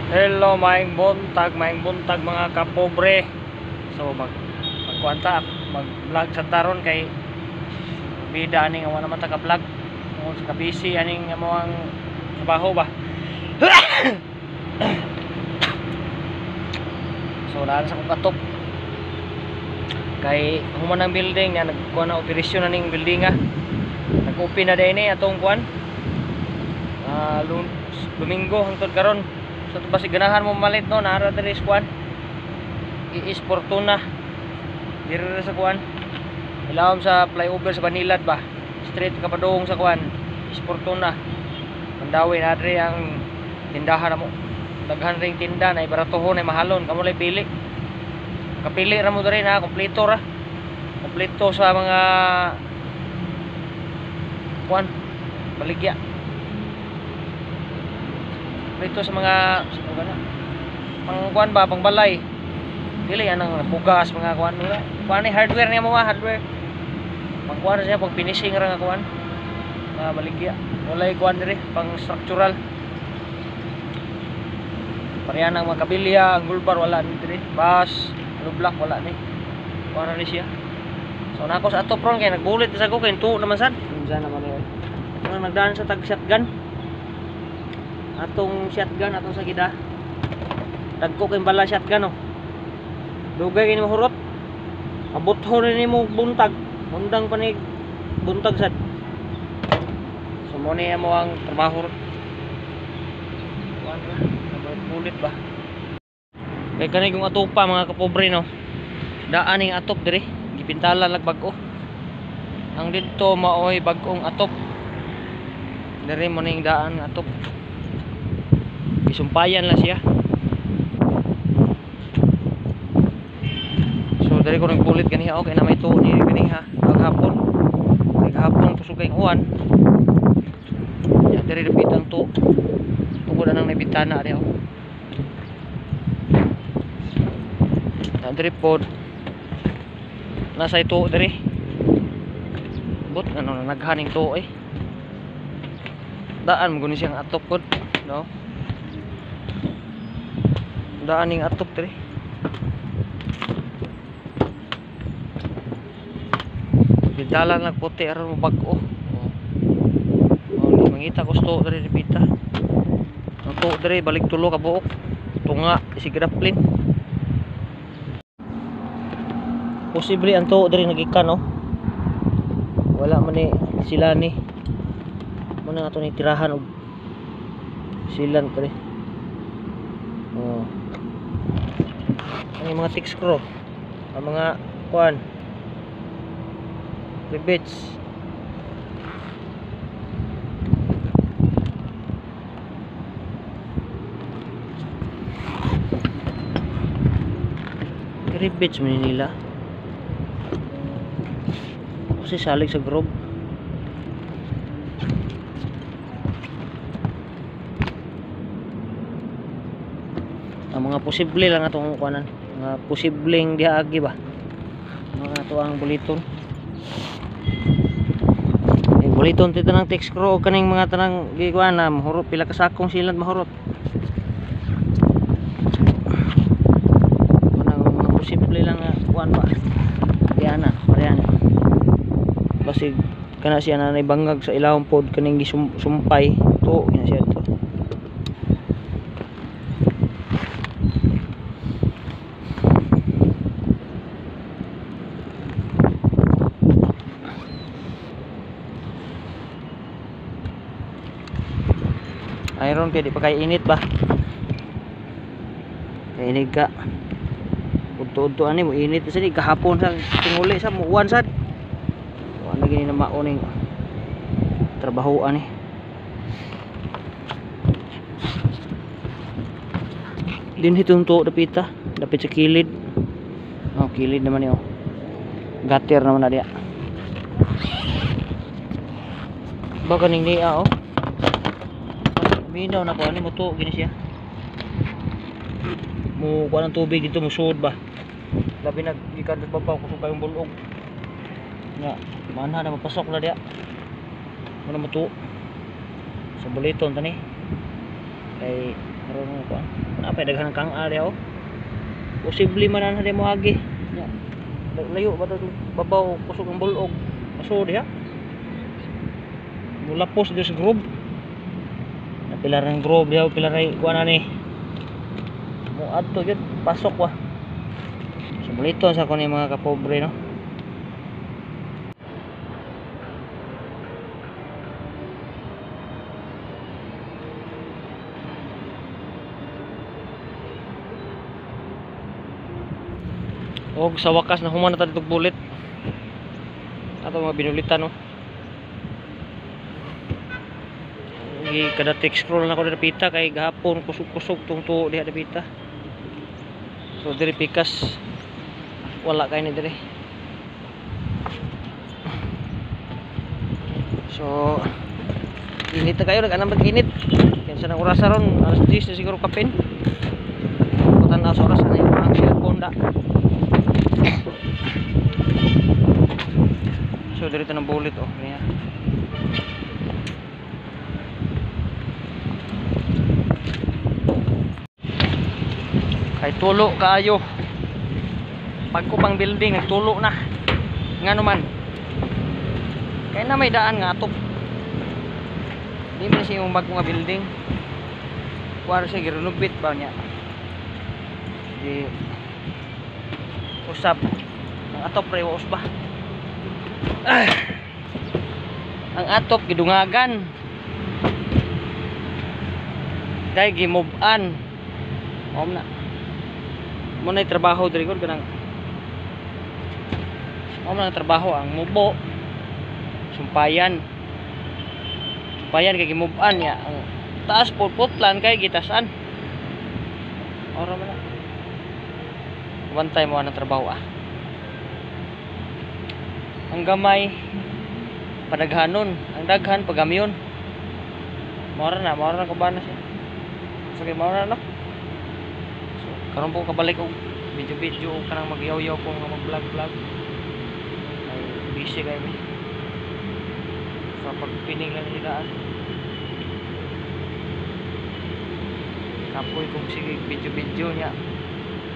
Hello, maing buntag mga kapobre. So magkuanta mag-vlog sa taron kay bida aning wala naman ta ka-vlog. Kung sa busy aning amo ang trabaho ba. So daan sa kong katop. Kay human ang building na nagkuha na operasyon aning building nag-open na din atong kuan. Domingo hangtod karon. So basi ganahan mo malit no nara diri sa kuan. Iis Fortuna. Diri sa kuan. Ilawom sa flyover sa Banilad ba. Straight ka padung sa kuan. Iis Fortuna. Mandawi na diri ang tindahan mo. Daghan ring tinda na ibaratohon ay mahalon kamo lay pili. Kapili ra mo diri na kompleto ra. Kompleto sa mga kuan baligya. Dito sa mga pang kuan ba pangbalay dili anang bugas mga kuan ni hardware niya mo hardware pang kuan siya pang finishing ra nga kuan baligya walay kuan diri pang structural pareha nang mga kabilya ang gulbar wala ni diri bas block wala ni kuan ni siya so nako sa atop ron kay nagbulit sa ko kay tuo naman sad unsa naman yun nagdaan sa tag shotgun atong shotgun atong sa gida dagko kay bala shotgun dugay kini mahurot abot ho ni mo buntag mundang panig buntag sad so mo ni mo ang trabaho kuan ra bulit ba kay kani kung atopa mga kapobre no daan ning atop diri gipintalan lag bag-o ang didto maoy bag-ong atop diri mo ning daan atop isumpayan lang siya so dari ko nagbulit ganiha okay na may tuo ni ganiha paghapon kay kahapon pusugay uwan ya dari repitang tuo tungod nang nabitana ari na dari pod nasa ito dari but ano naghaning tuo daan mo guni siyang atop pod no daan ning atop diri bidalan lang puti aron bag-o mangita ko sto diri repita ang tuo diri balik tulo ka buok tunga si grappling posible ang tuo diri nagikan no wala man ni sila ni muna nga to ni tirahan og silan diri ang mga thick screw ang mga kuan rivets rivets man nila kasi salig sa groove ang mga posible lang atong kuanan mga posibleng dihaagi ba mga tuang buliton buliton tito ng text screw o kaning mga tanang gikuan na mahurot pila ka sakong silat mahurot mga posible lang kuan ba diana parehan basig kana siya na naibangag sa ilawom pod kaning gisumpay to ina siya to iron kaya di pa kay init ba kaya inig ka udto-udto ani mo init sa di kahapon sa tinguli sa muwan sad wala gini na mauning trabaho ani din hitunto dapita dapit sa kilid kilid naman niyo gatir naman na diya baka ning niya minaw na ko ani mo to gini siya mo kuha ng tubig dito mo sud ba labi naggikan sa babaw kusog kayong bulog nga manha na mapasok na diya mo na mo to sa buliton tani kay Karon ko napay daghan kang area oh. Posible man na mo agi. Nya. Layo ba to babaw kusog ng bulog. Maso diha. Mulapos dos grove. Na pilar ng grove diha pilar ay kuan ani. Mo adto jud pasok wa. Sumulito sa kuno mga kapobre no. Og sa wakas na human na tadtog bulit. Ato mga binulitan no. Kada text scroll na ko diri pita kay gahapon kusog-kusog tong tuo diha pita. So diri pikas wala kay ni diri. So init na kayo nag-anam mag-init. Kinsa nang oras ron alas 10 na siguro kapin. Kutan na sa oras na yung mga cellphone da. So dito ng bulit oh niya. Kay tulo kaayo. Pag ko pang building nagtulo na. Ngano man. Kay na may daan nga atop. Di man siya yung bagong building. Kuwara siya girenobit ba niya. Di usab ang atop pre was ba. Ang atop gidungagan. Kay gimove-an. Om na. Mo na trabaho diri gud kanang. Om na trabaho ang mubo. Sumpayan. Sumpayan kay gimove-an ya. Ang taas putlan kay gitasan. Ora man na. Bantay mo ang trabaho ah. Ang gamay padaghanon, ang daghan pagamyon. Mora na kuban na siya. Sige mora na no. So karon po kabalik og video kanang magyaw-yaw po nga mag-vlog. Ay busy kay mi. Sa pagpining lang ni daan. Kapoy kung sige video niya.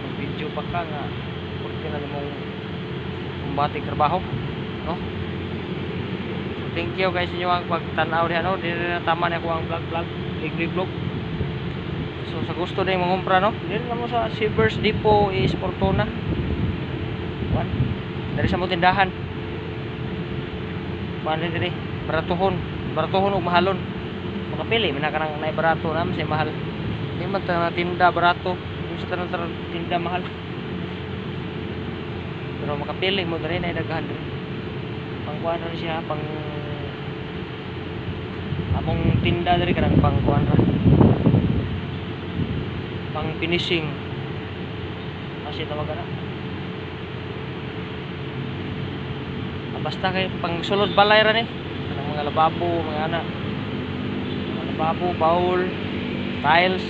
Mag-video pa ka nga porque na mong kumbating trabaho. No? So, thank you guys inyo ang pagtanaw diha no. Dili na tama na ko ang vlog. Vlog. So sa gusto din mangumpra no. Dili na mo sa Silvers Depot is Fortuna. Wan. Dari sa mo tindahan. Bali diri baratuhon ug mahalon. Makapili man ka nang nay barato na mas mahal. Di man ta tinda barato, kung sa tanang tinda mahal. Pero makapili mo diri na daghan diri. Pangkuan ra siya pang among tinda diri kanang pangkuan ra. Pang finishing. Kasi tawag na. Basta kay pang sulod balay ra ni. Kanang mga lababo, mga ana. Mga lababo, bowl, tiles.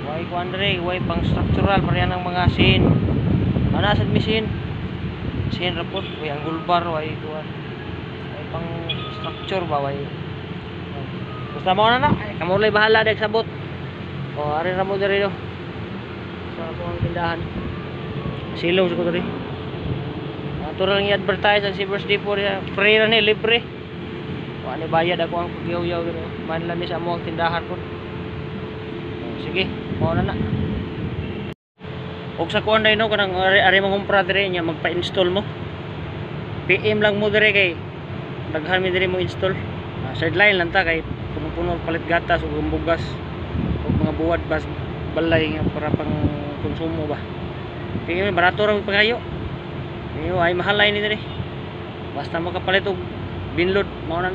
Way kuan diri, way pang structural pareha ng mga sin. Ana sad machine. Sin report, way angle bar, way kuan. Way pang structure ba way. Basta mo na ay kamo lay bahala dek sabot. O ari ra mo diri do. Sa akong tindahan. Silaw ko diri. Ato lang i-advertise ang Silvers Depot free ra ni libre. O ani bayad ako ang pagyaw-yaw diri. Man lang ni sa among tindahan ko. Sige, mo na. Og sa kuan dai no kanang ari mangumpra diri nya magpa-install mo. PM lang mo diri kay daghan mi diri mo install. Sideline lang ta kay puno-puno palit gatas ug bugas ug mga buwad bas balay nga para pang konsumo ba. PM barato ra pagayo. Ay mahal ni diri. Basta makapalit og binlod mao na.